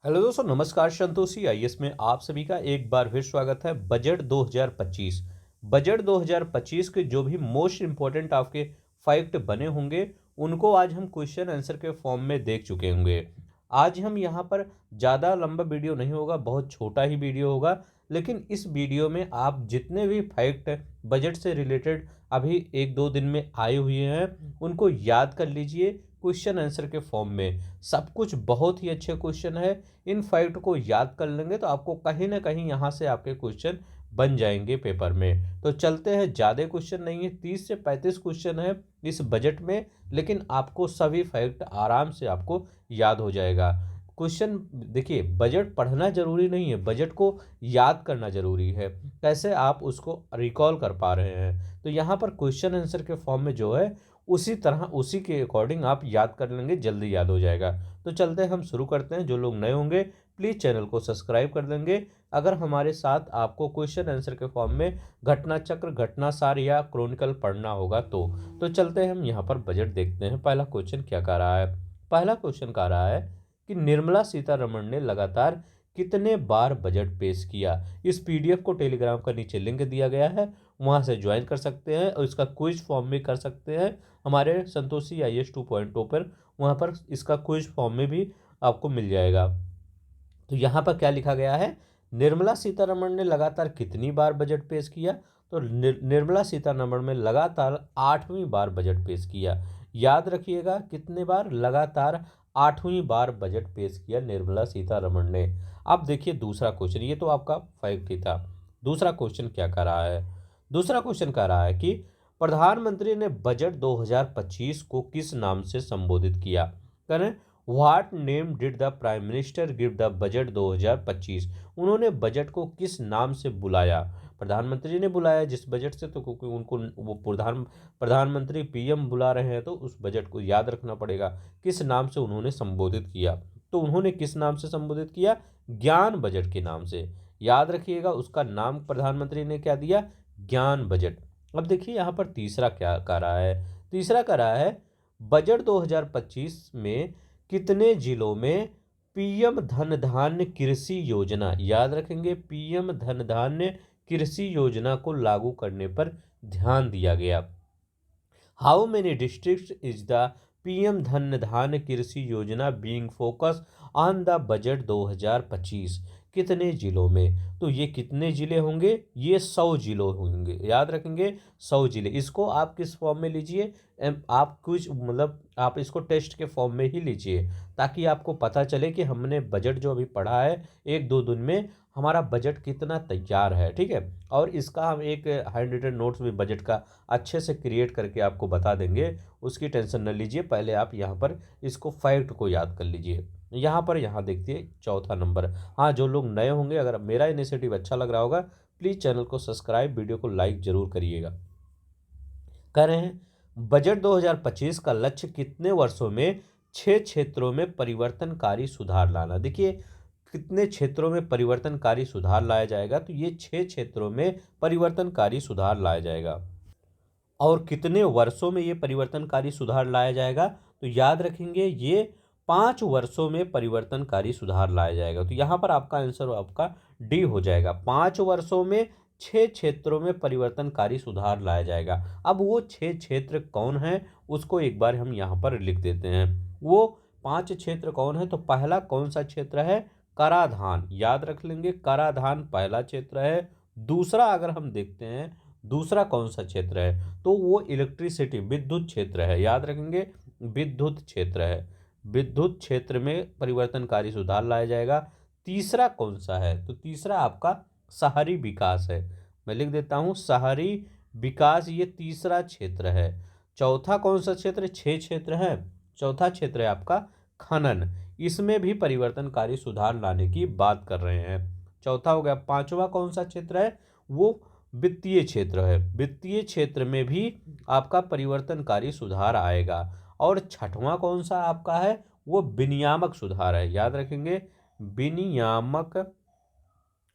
Hello दोस्तों, नमस्कार। Santoshi IAS में आप सभी का एक बार फिर स्वागत है। बजट 2025 बजट 2025 के जो भी मोस्ट इम्पोर्टेंट आपके फैक्ट बने होंगे उनको आज हम क्वेश्चन आंसर के फॉर्म में देख चुके होंगे। आज हम यहाँ पर ज़्यादा लंबा वीडियो नहीं होगा, बहुत छोटा ही वीडियो होगा। लेकिन इस वीडियो में आप जितने भी फैक्ट बजट से रिलेटेड अभी एक दो दिन में आए हुए हैं उनको याद कर लीजिए क्वेश्चन आंसर के फॉर्म में। सब कुछ बहुत ही अच्छे क्वेश्चन है। इन फैक्ट को याद कर लेंगे तो आपको कहीं ना कहीं यहाँ से आपके क्वेश्चन बन जाएंगे पेपर में। तो चलते हैं, ज़्यादा क्वेश्चन नहीं है, 30 से 35 क्वेश्चन है इस बजट में। लेकिन आपको सभी फैक्ट आराम से आपको याद हो जाएगा। क्वेश्चन देखिए, बजट पढ़ना जरूरी नहीं है, बजट को याद करना जरूरी है। कैसे आप उसको रिकॉल कर पा रहे हैं, तो यहाँ पर क्वेश्चन आंसर के फॉर्म में जो है उसी तरह उसी के अकॉर्डिंग आप याद कर लेंगे, जल्दी याद हो जाएगा। तो चलते हैं, हम शुरू करते हैं। जो लोग नए होंगे प्लीज़ चैनल को सब्सक्राइब कर देंगे। अगर हमारे साथ आपको क्वेश्चन आंसर के फॉर्म में घटना चक्र, घटना सार या क्रॉनिकल पढ़ना होगा तो चलते हैं, हम यहाँ पर बजट देखते हैं। पहला क्वेश्चन क्या कह रहा है? पहला क्वेश्चन कह रहा है कि निर्मला सीतारमण ने लगातार कितने बार बजट पेश किया। इस पीडीएफ को टेलीग्राम का नीचे लिंक दिया गया है, वहाँ से ज्वाइन कर सकते हैं और इसका क्विज फॉर्म भी कर सकते हैं हमारे संतोषी आईएएस 2.0 पर। वहाँ पर इसका क्विज फॉर्म में भी आपको मिल जाएगा। तो यहाँ पर क्या लिखा गया है? निर्मला सीतारमण ने लगातार कितनी बार बजट पेश किया? तो निर्मला सीतारमण में लगातार 8वीं बार बजट पेश किया। याद रखिएगा, कितने बार? लगातार 8वीं बार बजट पेश किया निर्मला सीतारमण ने। अब देखिए दूसरा क्वेश्चन, ये तो आपका फैक्ट ही था। दूसरा क्वेश्चन क्या कर रहा है? दूसरा क्वेश्चन कह रहा है कि प्रधानमंत्री ने बजट 2025 को किस नाम से संबोधित किया? करें, what name did the prime minister give the budget 2025? उन्होंने बजट को किस नाम से बुलाया? प्रधानमंत्री ने बुलाया जिस बजट से, तो क्योंकि उनको वो प्रधानमंत्री पीएम बुला रहे हैं तो उस बजट को याद रखना पड़ेगा किस नाम से उन्होंने संबोधित किया। तो उन्होंने किस नाम से संबोधित किया? ज्ञान बजट के नाम से। याद रखिएगा, उसका नाम प्रधानमंत्री ने क्या दिया? ज्ञान बजट। अब देखिए यहाँ पर तीसरा क्या कह रहा है? तीसरा कह रहा है बजट 2025 में कितने जिलों में पीएम धन धान्य कृषि योजना, याद रखेंगे, पीएम धन धान्य कृषि योजना को लागू करने पर ध्यान दिया गया? How many districts is the PM धन धान्य कृषि योजना being focus on the budget 2025? कितने जिलों में? तो ये कितने जिले होंगे? ये 100 जिलों होंगे। याद रखेंगे, 100 जिले। इसको आप किस फॉर्म में लीजिए? आप कुछ मतलब आप इसको टेस्ट के फॉर्म में ही लीजिए, ताकि आपको पता चले कि हमने बजट जो अभी पढ़ा है एक दो दिन में हमारा बजट कितना तैयार है। ठीक है, और इसका हम एक हैंड रिटन नोट्स भी बजट का अच्छे से क्रिएट करके आपको बता देंगे, उसकी टेंशन न लीजिए। पहले आप यहाँ पर इसको फैक्ट को याद कर लीजिए। यहाँ देखिए चौथा नंबर। हाँ, जो लोग नए होंगे, अगर मेरा इनिशिएटिव अच्छा लग रहा होगा प्लीज़ चैनल को सब्सक्राइब, वीडियो को लाइक जरूर करिएगा। कह रहे हैं बजट 2025 का लक्ष्य कितने वर्षों में 6 क्षेत्रों में परिवर्तनकारी सुधार लाना। देखिए कितने क्षेत्रों में परिवर्तनकारी सुधार लाया जाएगा, तो ये 6 क्षेत्रों में परिवर्तनकारी सुधार लाया जाएगा। और कितने वर्षों में ये परिवर्तनकारी सुधार लाया जाएगा? तो याद रखेंगे, ये 5 वर्षों में परिवर्तनकारी सुधार लाया जाएगा। तो यहाँ पर आपका आंसर आपका डी हो जाएगा। 5 वर्षों में 6 क्षेत्रों में परिवर्तनकारी सुधार लाया जाएगा। अब वो 6 क्षेत्र कौन है उसको एक बार हम यहाँ पर लिख देते हैं। वो 5 क्षेत्र कौन है? तो पहला कौन सा क्षेत्र है? कराधान। याद रख लेंगे, कराधान पहला क्षेत्र है। दूसरा अगर हम देखते हैं, दूसरा कौन सा क्षेत्र है? तो वो इलेक्ट्रिसिटी, विद्युत क्षेत्र है। याद रखेंगे, विद्युत क्षेत्र है। विद्युत क्षेत्र में परिवर्तनकारी सुधार लाया जाएगा। तीसरा कौन सा है? तो तीसरा आपका शहरी विकास है। मैं लिख देता हूँ, शहरी विकास, ये तीसरा क्षेत्र है। चौथा कौन सा क्षेत्र? 6 क्षेत्र है। चौथा क्षेत्र है आपका खनन। इसमें भी परिवर्तनकारी सुधार लाने की बात कर रहे हैं। चौथा हो गया। पांचवा कौन सा क्षेत्र है? वो वित्तीय क्षेत्र है। वित्तीय क्षेत्र में भी आपका परिवर्तनकारी सुधार आएगा। और छठवां कौन सा आपका है? वो विनियामक सुधार है। याद रखेंगे, विनियामक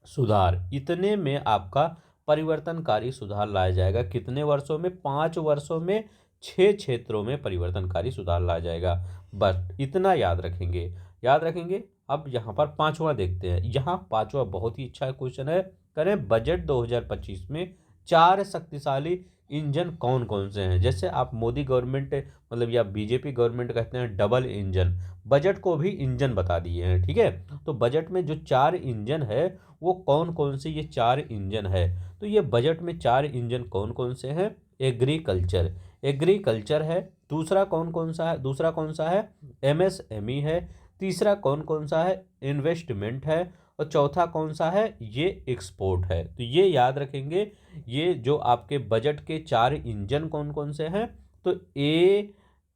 सुधार। इतने में आपका परिवर्तनकारी सुधार लाया जाएगा। कितने वर्षों में? 5 वर्षों में 6 क्षेत्रों में परिवर्तनकारी सुधार लाया जाएगा। बस इतना याद रखेंगे। याद रखेंगे, अब यहाँ पर पांचवा देखते हैं। यहाँ पांचवा बहुत ही अच्छा क्वेश्चन है। करें बजट 2025 में 4 शक्तिशाली इंजन कौन कौन से हैं। जैसे आप मोदी गवर्नमेंट मतलब या बीजेपी गवर्नमेंट कहते हैं डबल इंजन, बजट को भी इंजन बता दिए हैं, ठीक है। तो बजट में जो 4 इंजन है वो कौन कौन से ये 4 इंजन है। तो ये बजट में 4 इंजन कौन कौन से हैं। एग्रीकल्चर, एग्रीकल्चर है। दूसरा कौन कौन सा है, दूसरा कौन सा है, एमएसएमई है। तीसरा कौन कौन सा है, इन्वेस्टमेंट है। और चौथा कौन सा है, ये एक्सपोर्ट है। तो ये याद रखेंगे, ये जो आपके बजट के 4 इंजन कौन कौन से हैं। तो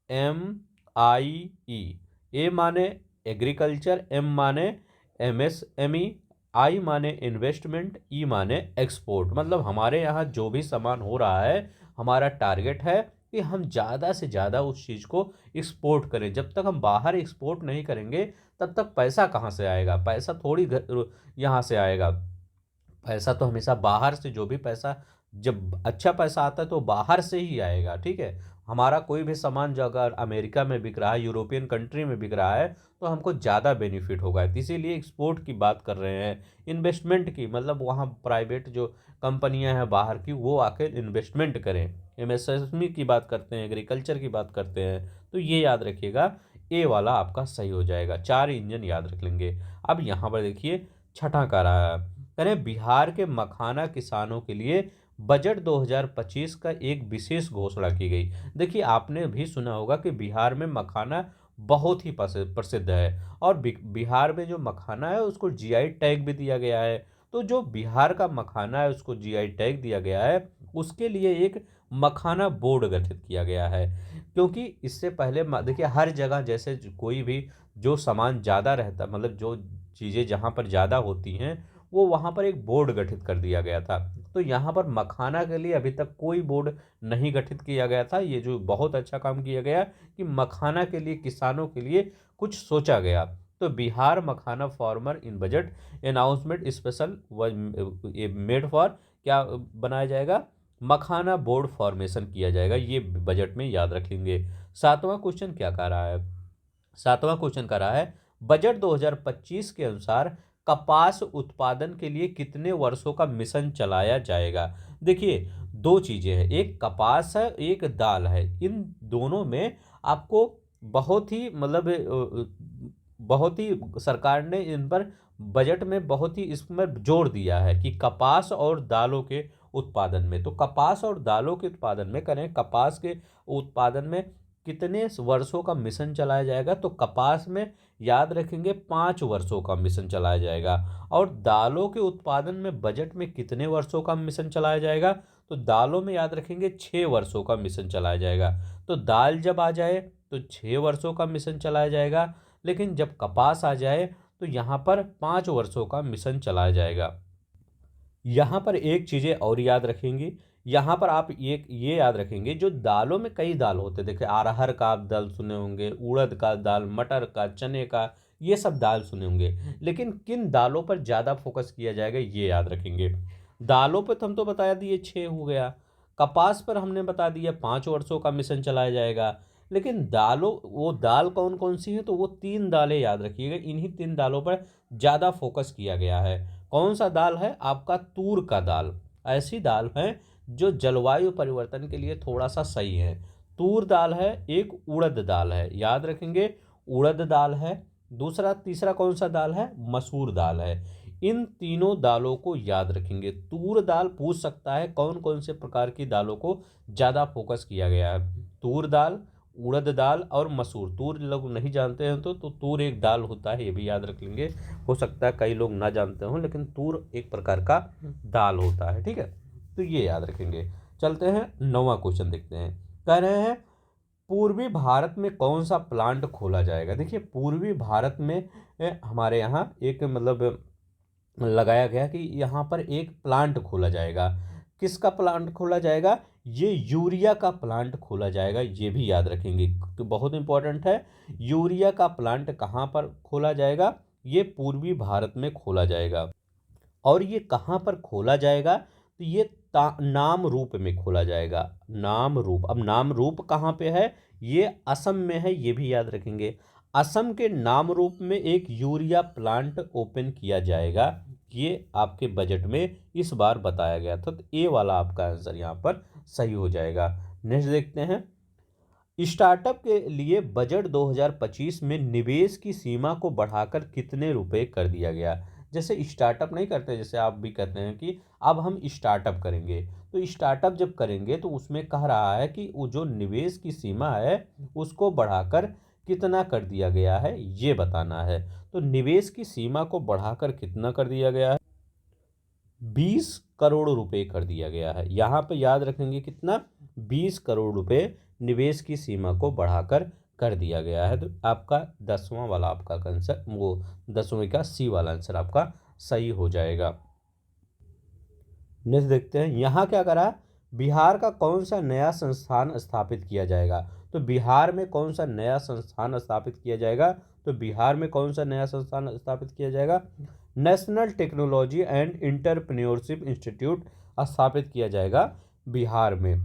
AMIE, ए माने एग्रीकल्चर, एम माने एमएसएमई, आई माने इन्वेस्टमेंट, ई माने एक्सपोर्ट। मतलब हमारे यहाँ जो भी सामान हो रहा है, हमारा टारगेट है कि हम ज़्यादा से ज़्यादा उस चीज़ को एक्सपोर्ट करें। जब तक हम बाहर एक्सपोर्ट नहीं करेंगे तब तक पैसा कहाँ से आएगा, पैसा थोड़ी यहाँ से आएगा। पैसा तो हमेशा बाहर से, जो भी पैसा, जब अच्छा पैसा आता है तो बाहर से ही आएगा, ठीक है। हमारा कोई भी सामान जो अगर अमेरिका में बिक रहा है, यूरोपियन कंट्री में बिक रहा है, तो हमको ज़्यादा बेनिफिट होगा। तो इसीलिए एक्सपोर्ट की बात कर रहे हैं। इन्वेस्टमेंट की मतलब वहाँ प्राइवेट जो कंपनियां हैं बाहर की, वो आकर इन्वेस्टमेंट करें। एमएसएमई की बात करते हैं, एग्रीकल्चर की बात करते हैं। तो ये याद रखिएगा, ए वाला आपका सही हो जाएगा। 4 इंजन याद रख लेंगे। अब यहाँ पर देखिए छठा का रहा है। करें बिहार के मखाना किसानों के लिए बजट 2025 का एक विशेष घोषणा की गई। देखिए आपने भी सुना होगा कि बिहार में मखाना बहुत ही प्रसिद्ध है, और बिहार में जो मखाना है उसको जीआई टैग भी दिया गया है। तो जो बिहार का मखाना है उसको जीआई टैग दिया गया है, उसके लिए एक मखाना बोर्ड गठित किया गया है। क्योंकि इससे पहले देखिए हर जगह जैसे कोई भी जो सामान ज़्यादा रहता, मतलब जो चीज़ें जहाँ पर ज़्यादा होती हैं, वो वहाँ पर एक बोर्ड गठित कर दिया गया था। तो यहाँ पर मखाना के लिए अभी तक कोई बोर्ड नहीं गठित किया गया था। ये जो बहुत अच्छा काम किया गया कि मखाना के लिए, किसानों के लिए कुछ सोचा गया। तो Bihar makhana farmer in budget announcement special made for क्या बनाया जाएगा, मखाना बोर्ड फॉर्मेशन किया जाएगा। ये बजट में याद रख लेंगे। सातवां क्वेश्चन क्या कह रहा है, सातवां क्वेश्चन कह रहा है बजट 2025 के अनुसार कपास उत्पादन के लिए कितने वर्षों का मिशन चलाया जाएगा। देखिए दो चीजें हैं, एक कपास है, एक दाल है। इन दोनों में आपको बहुत ही मतलब बहुत ही सरकार ने इन पर बजट में बहुत ही इसमें जोर दिया है कि कपास और दालों के उत्पादन में। तो कपास और दालों के उत्पादन में करें, कपास के उत्पादन में कितने वर्षों का मिशन चलाया जाएगा। तो कपास में याद रखेंगे 5 वर्षों का मिशन चलाया जाएगा। और दालों के उत्पादन में बजट में कितने वर्षों का मिशन चलाया जाएगा। तो दालों में याद रखेंगे 6 वर्षों का मिशन चलाया जाएगा। तो दाल जब आ जाए तो 6 वर्षों का मिशन चलाया जाएगा, लेकिन जब कपास आ जाए तो यहाँ पर 5 वर्षों का मिशन चलाया जाएगा। यहाँ पर एक चीज़ें और याद रखेंगे, यहाँ पर आप ये याद रखेंगे, जो दालों में कई दाल होते हैं। देखिए अरहर का आप दाल सुने होंगे, उड़द का दाल, मटर का, चने का, ये सब दाल सुने होंगे। लेकिन किन दालों पर ज़्यादा फोकस किया जाएगा ये याद रखेंगे। दालों पर तो हम तो बता दिए 6 हो गया, कपास पर हमने बता दिया 5 वर्षों का मिशन चलाया जाएगा। लेकिन दालों, वो दाल कौन कौन सी है, तो वो 3 दालें याद रखिएगा। इन्हीं 3 दालों पर ज़्यादा फोकस किया गया है। कौन सा दाल है आपका, तूर का दाल। ऐसी दाल है जो जलवायु परिवर्तन के लिए थोड़ा सा सही है। तूर दाल है, एक उड़द दाल है, याद रखेंगे उड़द दाल है। दूसरा तीसरा कौन सा दाल है, मसूर दाल है। इन तीनों दालों को याद रखेंगे। तूर दाल पूछ सकता है कौन कौन से प्रकार की दालों को ज़्यादा फोकस किया गया है। तूर दाल, उड़द दाल और मसूर। तूर लोग नहीं जानते हैं तो तूर एक दाल होता है, ये भी याद रख लेंगे। हो सकता है कई लोग ना जानते हों, लेकिन तूर एक प्रकार का दाल होता है, ठीक है। तो ये याद रखेंगे। चलते हैं 9वां क्वेश्चन देखते हैं। कह रहे हैं पूर्वी भारत में कौन सा प्लांट खोला जाएगा। देखिए पूर्वी भारत में हमारे यहाँ एक मतलब लगाया गया कि यहाँ पर एक प्लांट खोला जाएगा। किसका प्लांट खोला जाएगा, ये यूरिया का प्लांट खोला जाएगा। ये भी याद रखेंगे तो बहुत इंपॉर्टेंट है। यूरिया का प्लांट कहाँ पर खोला जाएगा, ये पूर्वी भारत में खोला जाएगा। और ये कहाँ पर खोला जाएगा, तो ये नाम रूप में खोला जाएगा। नाम रूप, अब नाम रूप कहाँ पे है, ये असम में है, ये भी याद रखेंगे। असम के नाम रूप में एक यूरिया प्लांट ओपन किया जाएगा। ये आपके बजट में इस बार बताया गया था, तो ए वाला आपका आंसर यहाँ पर सही हो जाएगा। नेक्स्ट देखते हैं, स्टार्टअप के लिए बजट 2025 में निवेश की सीमा को बढ़ाकर कितने रुपए कर दिया गया। जैसे स्टार्टअप नहीं करते, जैसे आप भी कहते हैं कि अब हम स्टार्टअप करेंगे, तो स्टार्टअप जब करेंगे तो उसमें कह रहा है कि वो जो निवेश की सीमा है उसको बढ़ाकर कितना कर दिया गया है ये बताना है। तो निवेश की सीमा को बढ़ाकर कितना कर दिया गया है, 20 करोड़ रुपए कर दिया गया है। यहाँ पे याद रखेंगे कितना, 20 करोड़ रुपए निवेश की सीमा को बढ़ाकर कर दिया गया है। तो आपका 10वां वाला आपका आंसर, वो 10वीं का सी वाला आंसर आपका सही हो जाएगा। नेक्स्ट देखते हैं, यहाँ क्या करा, बिहार का कौन सा नया संस्थान स्थापित किया जाएगा। तो बिहार में कौन सा नया संस्थान स्थापित किया जाएगा, तो बिहार में कौन सा नया संस्थान स्थापित किया जाएगा, national technology and entrepreneurship institute स्थापित किया जाएगा बिहार में।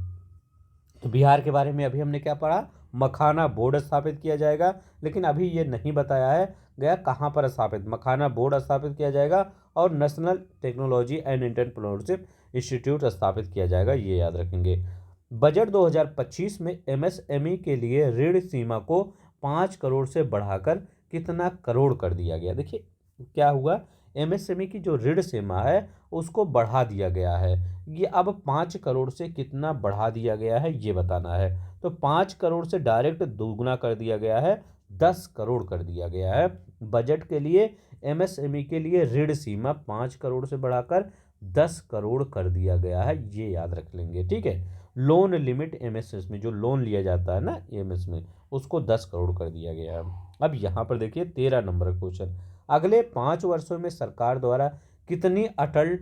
तो बिहार के बारे में अभी हमने क्या पढ़ा, मखाना बोर्ड स्थापित किया जाएगा, लेकिन अभी ये नहीं बताया है गया कहाँ पर स्थापित, मखाना बोर्ड स्थापित किया जाएगा और national technology and entrepreneurship institute स्थापित किया जाएगा, ये याद रखेंगे। बजट 2025 में एमएसएमई के लिए ऋण सीमा को 5 करोड़ से बढ़ाकर कितना करोड़ कर दिया गया। देखिए क्या हुआ, एमएसएमई की जो ऋण सीमा है उसको बढ़ा दिया गया है, ये अब 5 करोड़ से कितना बढ़ा दिया गया है ये बताना है। तो 5 करोड़ से डायरेक्ट दोगुना कर दिया गया है, 10 करोड़ कर दिया गया है। बजट के लिए एमएसएमई के लिए ऋण सीमा 5 करोड़ से बढ़ाकर 10 करोड़ कर दिया गया है, ये याद रख लेंगे, ठीक है। लोन लिमिट एमएसएस में जो लोन लिया जाता है ना एमएस में, उसको 10 करोड़ कर दिया गया है। अब यहाँ पर देखिए 13 नंबर का क्वेश्चन, अगले 5 वर्षों में सरकार द्वारा कितनी अटल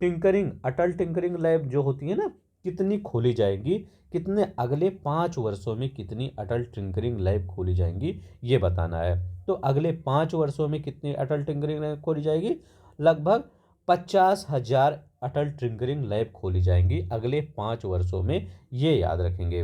टिंकरिंग लैब जो होती है ना, कितनी खोली जाएगी, कितने अगले 5 वर्षों में कितनी अटल टिंकरिंग लैब खोली जाएंगी ये बताना है। तो अगले 5 वर्षों में कितनी अटल टिंकरिंग लैब खोली जाएगी, लगभग 50,000 अटल टिंकरिंग लैब खोली जाएंगी अगले 5 वर्षों में, ये याद रखेंगे।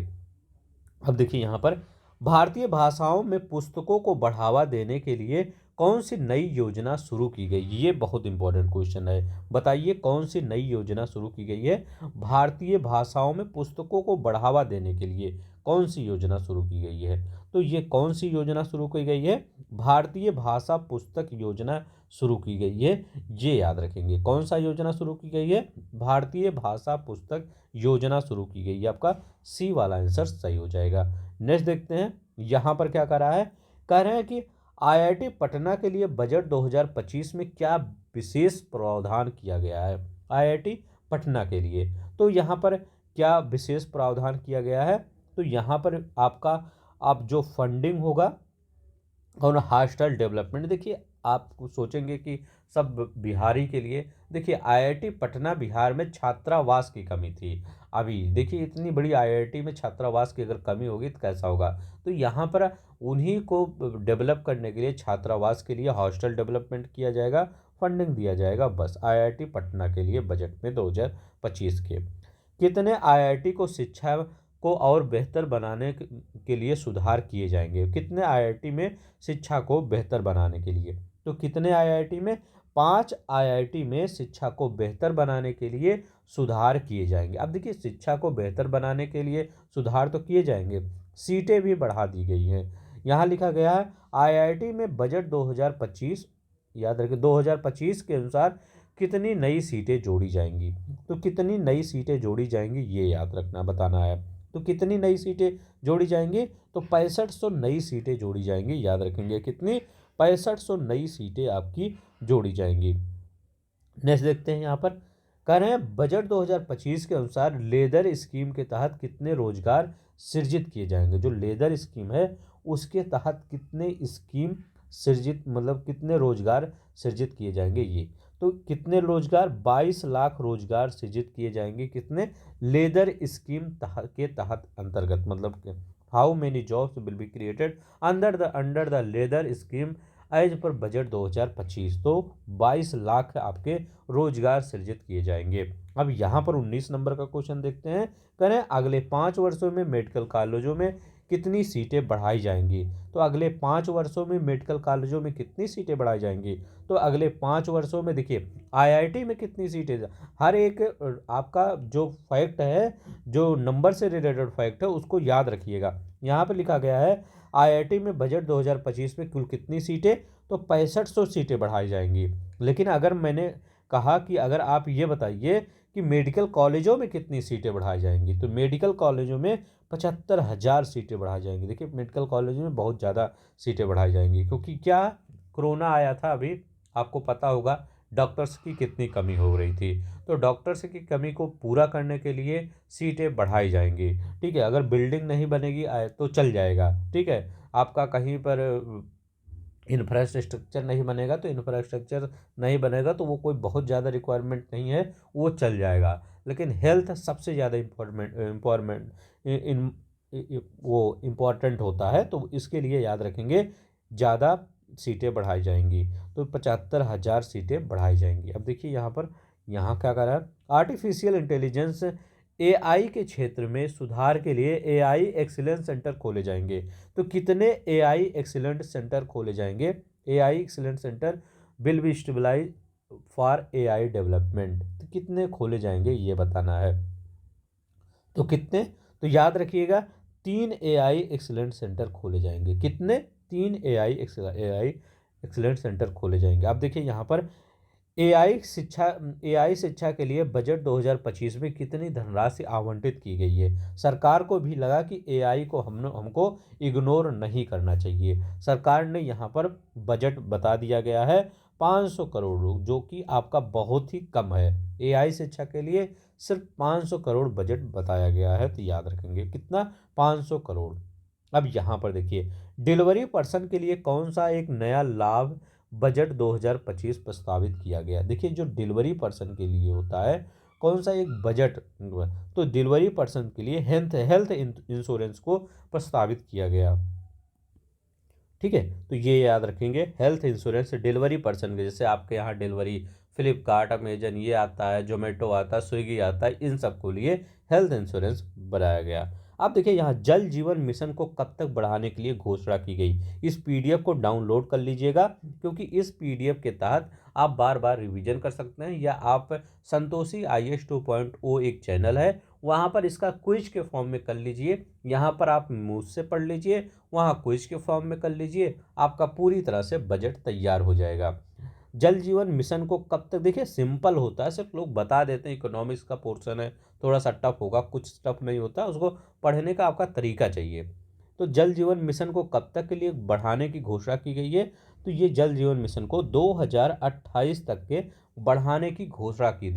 अब देखिए यहाँ पर, भारतीय भाषाओं में पुस्तकों को बढ़ावा देने के लिए कौन सी नई योजना शुरू की गई, ये बहुत इंपॉर्टेंट क्वेश्चन है। बताइए कौन सी नई योजना शुरू की गई है, भारतीय भाषाओं में पुस्तकों को बढ़ावा देने के लिए कौन सी योजना शुरू की गई है। तो ये कौन सी योजना शुरू की गई है, भारतीय भाषा पुस्तक योजना शुरू की गई है, ये याद रखेंगे। कौन सा योजना शुरू की गई है, भारतीय भाषा पुस्तक योजना शुरू की गई है, आपका सी वाला आंसर सही हो जाएगा। नेक्स्ट देखते हैं, यहाँ पर क्या कर रहा है, कह रहे हैं कि आईआईटी पटना के लिए बजट 2025 में क्या विशेष प्रावधान किया गया है। आईआईटी पटना के लिए तो यहाँ पर क्या विशेष प्रावधान किया गया है, तो यहाँ पर आपका आप जो फंडिंग होगा और हॉस्टल डेवलपमेंट, देखिए आप सोचेंगे कि सब बिहारी के लिए, देखिए आईआईटी पटना बिहार में छात्रावास की कमी थी। अभी देखिए इतनी बड़ी आईआईटी में छात्रावास की अगर कमी होगी तो कैसा होगा, तो यहाँ पर उन्हीं को डेवलप करने के लिए छात्रावास के लिए हॉस्टल डेवलपमेंट किया जाएगा, फंडिंग दिया जाएगा, बस आईआईटी पटना के लिए बजट में 2025 के। कितने आईआईटी को शिक्षा को और बेहतर बनाने के लिए सुधार किए जाएंगे, कितने आईआईटी में शिक्षा को बेहतर बनाने के लिए, तो कितने आईआईटी में, 5 आईआईटी में शिक्षा को बेहतर बनाने के लिए सुधार किए जाएंगे। अब देखिए शिक्षा को बेहतर बनाने के लिए सुधार तो किए जाएंगे, सीटें भी बढ़ा दी गई हैं। यहाँ लिखा गया है आईआईटी में बजट 2025, याद रखें 2025 के अनुसार कितनी नई सीटें जोड़ी जाएंगी, तो कितनी नई सीटें जोड़ी जाएंगी ये याद रखना बताना है। तो कितनी नई सीटें जोड़ी जाएंगी, तो 6500 नई सीटें जोड़ी जाएंगी, याद रखेंगे कितनी, 6500 नई सीटें आपकी जोड़ी जाएंगी। नेक्स्ट देखते हैं, यहाँ पर कह रहे हैं बजट 2025 के अनुसार लेदर स्कीम के तहत कितने रोजगार सृजित किए जाएंगे। जो लेदर स्कीम है उसके तहत कितने स्कीम सृजित, मतलब कितने रोजगार सृजित किए जाएंगे ये, तो कितने रोजगार, 22 लाख रोजगार सृजित किए जाएंगे, कितने, लेदर स्कीम के तहत अंतर्गत, मतलब how many jobs will be created under the leather scheme as per budget 2025, तो 22 लाख आपके रोजगार सृजित किए जाएंगे। अब यहाँ पर 19 नंबर का क्वेश्चन देखते हैं, करें अगले 5 वर्षों में मेडिकल कॉलेजों में कितनी सीटें बढ़ाई जाएंगी। तो अगले 5 वर्षों में मेडिकल कॉलेजों में कितनी सीटें बढ़ाई जाएंगी, तो अगले 5 वर्षों में देखिए आईआईटी में कितनी सीटें, हर एक आपका जो फैक्ट है, जो नंबर से रिलेटेड फैक्ट है, उसको याद रखिएगा। यहाँ पर लिखा गया है आईआईटी में बजट 2025 में कुल कितनी सीटें, तो 6500 सीटें बढ़ाई जाएंगी। लेकिन अगर मैंने कहा कि अगर आप ये बताइए कि मेडिकल कॉलेजों में कितनी सीटें बढ़ाई जाएंगी, तो मेडिकल कॉलेजों में 75,000 सीटें बढ़ाई जाएंगी। देखिए मेडिकल कॉलेजों में बहुत ज़्यादा सीटें बढ़ाई जाएंगी, क्योंकि क्या कोरोना आया था अभी, आपको पता होगा डॉक्टर्स की कितनी कमी हो रही थी। तो डॉक्टर्स की कमी को पूरा करने के लिए सीटें बढ़ाई जाएंगी। ठीक है, अगर बिल्डिंग नहीं बनेगी तो चल जाएगा। ठीक है, आपका कहीं पर इंफ्रास्ट्रक्चर नहीं बनेगा, तो इंफ्रास्ट्रक्चर नहीं बनेगा तो वो कोई बहुत ज़्यादा रिक्वायरमेंट नहीं है, वो चल जाएगा। लेकिन हेल्थ सबसे ज़्यादा वो इम्पोर्टेंट होता है, तो इसके लिए याद रखेंगे ज़्यादा सीटें बढ़ाई जाएंगी। तो 75,000 सीटें बढ़ाई जाएंगी। अब देखिए यहाँ क्या कर रहा है, आर्टिफिशियल इंटेलिजेंस एआई के क्षेत्र में सुधार के लिए एआई एक्सीलेंस सेंटर खोले जाएंगे। तो कितने एआई एक्सीलेंट सेंटर खोले जाएंगे, AI excellent centre will be stabilise for AI development, तो कितने खोले जाएंगे ये बताना है। तो कितने, तो याद रखिएगा 3 एआई एक्सीलेंट सेंटर खोले जाएंगे। कितने, 3 एआई एक्सीलेंट सेंटर खोले जाएंगे। अब देखिए यहाँ पर एआई शिक्षा के लिए बजट 2025 में कितनी धनराशि आवंटित की गई है। सरकार को भी लगा कि एआई को हमको इग्नोर नहीं करना चाहिए। सरकार ने यहाँ पर बजट बता दिया गया है 500 करोड़, जो कि आपका बहुत ही कम है। एआई शिक्षा के लिए सिर्फ 500 करोड़ बजट बताया गया है, तो याद रखेंगे कितना, 500 करोड़। अब यहाँ पर देखिए डिलीवरी पर्सन के लिए कौन सा एक नया लाभ बजट 2025 प्रस्तावित किया गया। देखिए जो डिलीवरी पर्सन के लिए होता है कौन सा एक बजट, तो डिलीवरी पर्सन के लिए हेल्थ इंश्योरेंस को प्रस्तावित किया गया। ठीक है, तो ये याद रखेंगे, हेल्थ इंश्योरेंस डिलीवरी पर्सन के, जैसे आपके यहाँ डिलीवरी फ्लिपकार्ट, अमेजन ये आता है, जोमेटो आता है, स्विगी आता है, इन सब को लिए हेल्थ इंश्योरेंस बनाया गया। अब देखिए यहाँ जल जीवन मिशन को कब तक बढ़ाने के लिए घोषणा की गई। इस पीडीएफ को डाउनलोड कर लीजिएगा, क्योंकि इस पीडीएफ के तहत आप बार बार रिवीजन कर सकते हैं, या आप संतोषी IAS 2.0 एक चैनल है, वहाँ पर इसका क्विज के फॉर्म में कर लीजिए। यहाँ पर आप मुझसे पढ़ लीजिए, वहाँ क्विज के फॉर्म में कर लीजिए, आपका पूरी तरह से बजट तैयार हो जाएगा। जल जीवन मिशन को कब तक, देखिए सिंपल होता है, सिर्फ लोग बता देते हैं इकोनॉमिक्स का पोर्शन है, थोड़ा सा टफ होगा, कुछ टफ नहीं होता, उसको पढ़ने का आपका तरीका चाहिए। तो जल जीवन मिशन को कब तक के लिए बढ़ाने की घोषणा की गई है, तो ये जल जीवन मिशन को 2028 तक के बढ़ाने की घोषणा की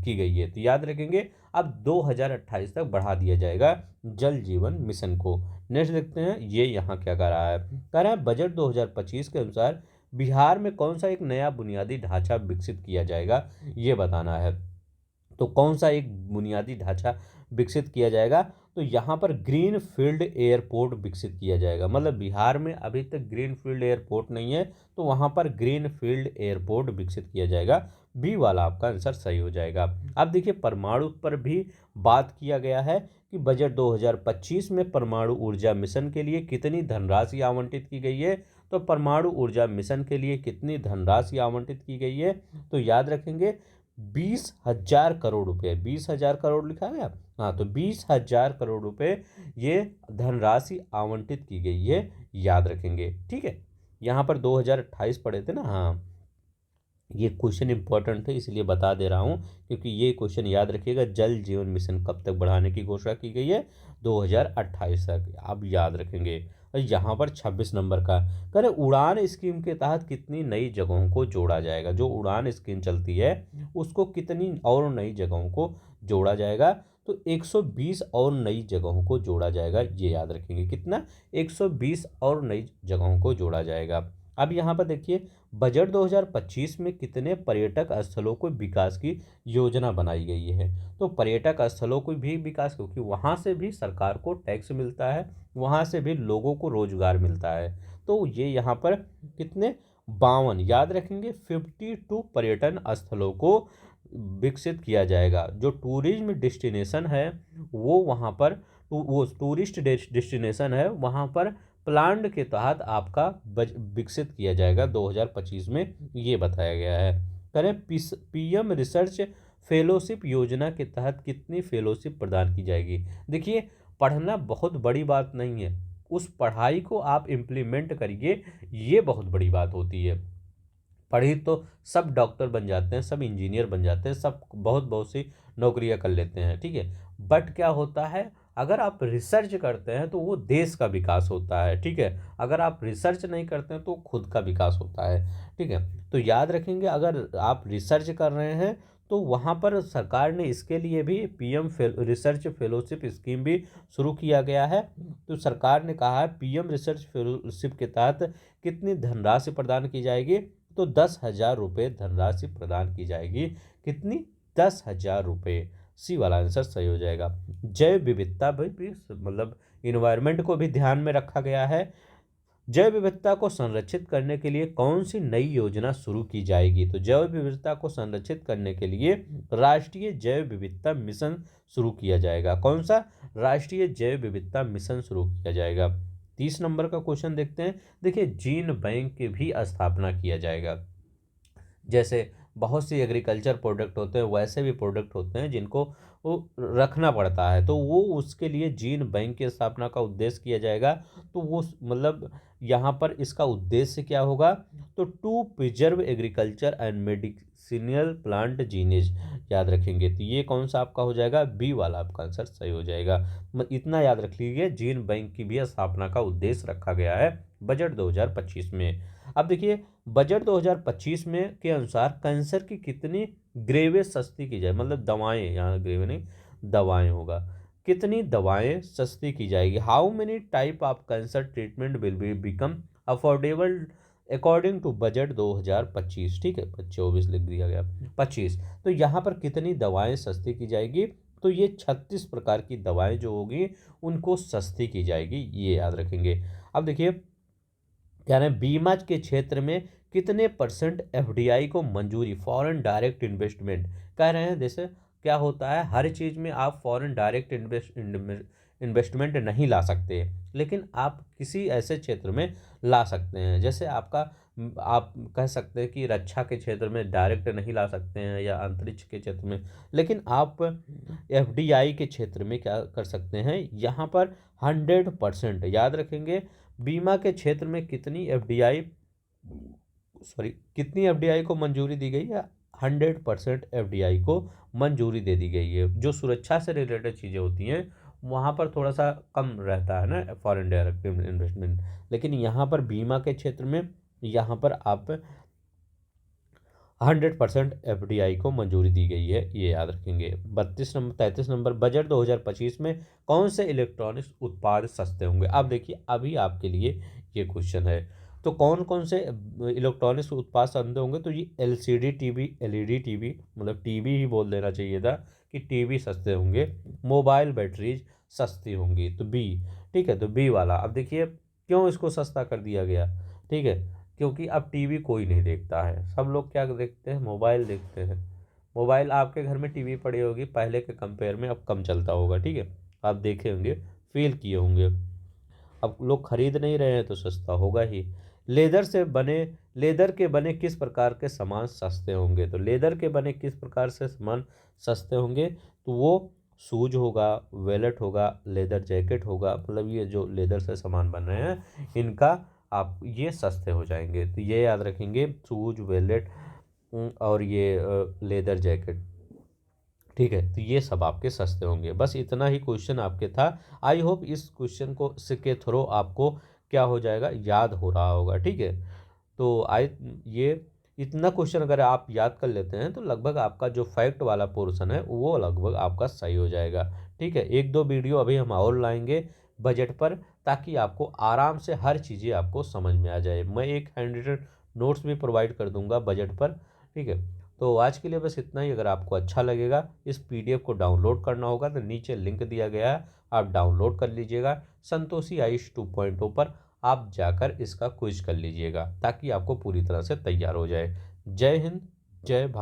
गई है। तो याद रखेंगे अब 2028 तक बढ़ा दिया जाएगा जल जीवन मिशन को। नेक्स्ट देखते हैं ये यहाँ क्या कह रहा है, कह रहा है बजट 2025 के अनुसार बिहार में कौन सा एक नया बुनियादी ढांचा विकसित किया जाएगा, ये बताना है। तो कौन सा एक बुनियादी ढांचा विकसित किया जाएगा, तो यहाँ पर ग्रीन फील्ड एयरपोर्ट विकसित किया जाएगा। मतलब बिहार में अभी तक ग्रीन फील्ड एयरपोर्ट नहीं है, तो वहाँ पर ग्रीन फील्ड एयरपोर्ट विकसित किया जाएगा। बी वाला आपका आंसर सही हो जाएगा। अब देखिए परमाणु पर भी बात किया गया है कि बजट 2025 में परमाणु ऊर्जा मिशन के लिए कितनी धनराशि आवंटित की गई है। तो परमाणु ऊर्जा मिशन के लिए कितनी धनराशि आवंटित की गई है, तो याद रखेंगे 20,000 करोड़ रुपए, 20,000 करोड़ लिखा गया, हाँ, तो 20,000 करोड़ रुपए ये धनराशि आवंटित की गई है, याद रखेंगे। ठीक है, यहाँ पर 2028 पढ़े थे ना, हाँ, ये क्वेश्चन इंपॉर्टेंट है इसलिए बता दे रहा हूँ, क्योंकि ये क्वेश्चन याद रखिएगा, जल जीवन मिशन कब तक बढ़ाने की घोषणा की गई है, 2028 तक, आप याद रखेंगे। और यहाँ पर 26 नंबर का करें, उड़ान स्कीम के तहत कितनी नई जगहों को जोड़ा जाएगा। जो उड़ान स्कीम चलती है उसको कितनी और नई जगहों को जोड़ा जाएगा, तो 120 और नई जगहों को जोड़ा जाएगा, ये याद रखेंगे। कितना, 120 और नई जगहों को जोड़ा जाएगा। अब यहाँ पर देखिए बजट 2025 में कितने पर्यटक स्थलों को विकास की योजना बनाई गई है। तो पर्यटक स्थलों को भी विकास, क्योंकि वहाँ से भी सरकार को टैक्स मिलता है, वहाँ से भी लोगों को रोजगार मिलता है। तो ये यहाँ पर कितने, 52, याद रखेंगे 52 पर्यटन स्थलों को विकसित किया जाएगा। जो टूरिज्म डेस्टिनेशन है वो वहाँ पर वो टूरिस्ट डेस्टिनेशन है, वहाँ पर प्लान के तहत आपका विकसित किया जाएगा 2025 में, ये बताया गया है। करें पीएम रिसर्च फेलोशिप योजना के तहत कितनी फेलोशिप प्रदान की जाएगी। देखिए, पढ़ना बहुत बड़ी बात नहीं है, उस पढ़ाई को आप इम्प्लीमेंट करिए, ये बहुत बड़ी बात होती है। पढ़ी तो सब डॉक्टर बन जाते हैं, सब इंजीनियर बन जाते हैं, सब बहुत बहुत सी नौकरियां कर लेते हैं, ठीक है। बट क्या होता है, अगर आप रिसर्च करते हैं तो वो देश का विकास होता है, ठीक है। अगर आप रिसर्च नहीं करते हैं तो खुद का विकास होता है, ठीक है। तो याद रखेंगे, अगर आप रिसर्च कर रहे हैं तो वहाँ पर सरकार ने इसके लिए भी पीएम रिसर्च फेलोशिप स्कीम भी शुरू किया गया है। तो सरकार ने कहा है पीएम रिसर्च फेलोशिप के तहत कितनी धनराशि प्रदान की जाएगी, तो 10,000 रुपये धनराशि प्रदान की जाएगी। कितनी? 10,000 रुपये। सी वाला आंसर सही हो जाएगा। जैव विविधता भी मतलब इन्वायरमेंट को भी ध्यान में रखा गया है। जैव विविधता को संरक्षित करने के लिए कौन सी नई योजना शुरू की जाएगी, तो जैव विविधता को संरक्षित करने के लिए राष्ट्रीय जैव विविधता मिशन शुरू किया जाएगा। कौन सा? राष्ट्रीय जैव विविधता मिशन शुरू किया जाएगा। 30 नंबर का क्वेश्चन देखते हैं। देखिए, जीन बैंक की भी स्थापना किया जाएगा। जैसे बहुत सी एग्रीकल्चर प्रोडक्ट होते हैं, वैसे भी प्रोडक्ट होते हैं जिनको वो रखना पड़ता है, तो वो उसके लिए जीन बैंक की स्थापना का उद्देश्य किया जाएगा। तो वो मतलब यहाँ पर इसका उद्देश्य क्या होगा, तो to preserve agriculture and medicinal plant genes, याद रखेंगे। तो ये कौन सा आपका हो जाएगा, बी वाला आपका आंसर सही हो जाएगा। इतना याद रख लीजिए, जीन बैंक की भी स्थापना का उद्देश्य रखा गया है बजट 2025 में। अब देखिए, बजट 2025 में के अनुसार कैंसर की कितनी ग्रेवेज सस्ती की जाए, मतलब दवाएं, यहाँ ग्रेवे नहीं, दवाएं होगा। कितनी दवाएं सस्ती की जाएगी। How many type of cancer treatment will be become affordable according to budget 2025, ठीक है। 24 लिख दिया गया, 25। तो यहाँ पर कितनी दवाएं सस्ती की जाएगी, तो ये 36 प्रकार की दवाएं जो होगी उनको सस्ती की जाएगी, ये याद रखेंगे। अब देखिए, कह रहे हैं बीमा के क्षेत्र में कितने परसेंट एफडीआई को मंजूरी, फॉरेन डायरेक्ट इन्वेस्टमेंट। कह रहे हैं जैसे क्या होता है, हर चीज़ में आप फॉरेन डायरेक्ट इन्वेस्टमेंट नहीं ला सकते, लेकिन आप किसी ऐसे क्षेत्र में ला सकते हैं। जैसे आपका आप कह सकते हैं कि रक्षा के क्षेत्र में डायरेक्ट नहीं ला सकते हैं, या अंतरिक्ष के क्षेत्र में, लेकिन आप एफडीआई के क्षेत्र में क्या कर सकते हैं, यहाँ पर 100%, याद रखेंगे। बीमा के क्षेत्र में कितनी एफडीआई को मंजूरी दी गई है, 100% एफडीआई को मंजूरी दे दी गई है। जो सुरक्षा से रिलेटेड चीज़ें होती हैं वहाँ पर थोड़ा सा कम रहता है ना फॉरेन डायरेक्ट इन्वेस्टमेंट, लेकिन यहाँ पर बीमा के क्षेत्र में यहाँ पर आप 100% एफडीआई को मंजूरी दी गई है, ये याद रखेंगे। 33 नंबर, बजट 2025 में कौन से इलेक्ट्रॉनिक्स उत्पाद सस्ते होंगे। अब देखिए, अभी आपके लिए ये क्वेश्चन है, तो कौन कौन से इलेक्ट्रॉनिक्स उत्पाद सस्ते होंगे, तो ये एलसीडी टीवी, एलईडी टीवी, मतलब टीवी ही बोल देना चाहिए था कि टीवी सस्ते होंगे। मोबाइल बैटरीज सस्ती होंगी, तो बी, ठीक है। तो बी वाला। अब देखिए, क्यों इसको सस्ता कर दिया गया, ठीक है, क्योंकि अब टीवी कोई नहीं देखता है, सब लोग क्या देखते हैं, मोबाइल देखते हैं। मोबाइल, आपके घर में टीवी पड़ी होगी, पहले के कंपेयर में अब कम चलता होगा, ठीक है। आप देखे होंगे, फील किए होंगे। अब लोग खरीद नहीं रहे हैं तो सस्ता होगा ही। लेदर के बने किस प्रकार के सामान सस्ते होंगे, तो लेदर के बने किस प्रकार से सामान सस्ते होंगे, तो वो शूज होगा, वेलेट होगा, लेदर जैकेट होगा, मतलब ये जो लेदर से सामान बन रहे हैं इनका आप ये सस्ते हो जाएंगे। तो ये याद रखेंगे, शूज, वेलेट और ये लेदर जैकेट, ठीक है। तो ये सब आपके सस्ते होंगे। बस इतना ही क्वेश्चन आपके था। आई होप इस क्वेश्चन को के थ्रू आपको क्या हो जाएगा, याद हो रहा होगा, ठीक है। तो ये इतना क्वेश्चन अगर आप याद कर लेते हैं तो लगभग आपका जो फैक्ट वाला पोर्शन है वो लगभग आपका सही हो जाएगा, ठीक है। एक दो वीडियो अभी हम और लाएंगे बजट पर, ताकि आपको आराम से हर चीज़ें आपको समझ में आ जाए। मैं एक हैंड रिटन नोट्स भी प्रोवाइड कर दूंगा बजट पर, ठीक है। तो आज के लिए बस इतना ही। अगर आपको अच्छा लगेगा, इस पीडीएफ को डाउनलोड करना होगा तो नीचे लिंक दिया गया है, आप डाउनलोड कर लीजिएगा। संतोषी आयुष 2.0 पर आप जाकर इसका क्विज कर लीजिएगा, ताकि आपको पूरी तरह से तैयार हो जाए। जय हिंद, जय भारत।